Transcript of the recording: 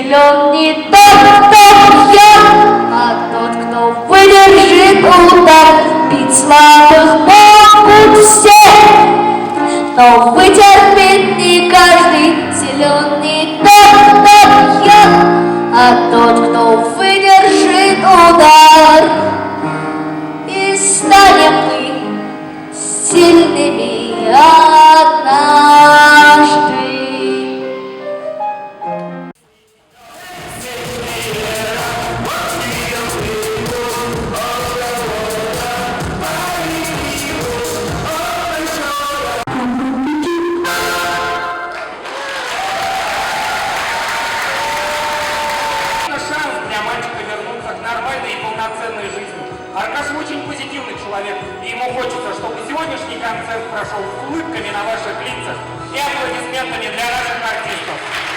силен не тот, кто бьет, а тот, кто выдержит удар. Бить слабых могут все, но вытерпит не каждый. Силен не тот, кто бьет, а тот, кто выдержит удар. И станем мы сильными однажды. Аркаш очень позитивный человек, и ему хочется, чтобы сегодняшний концерт прошел с улыбками на ваших лицах и аплодисментами для наших артистов.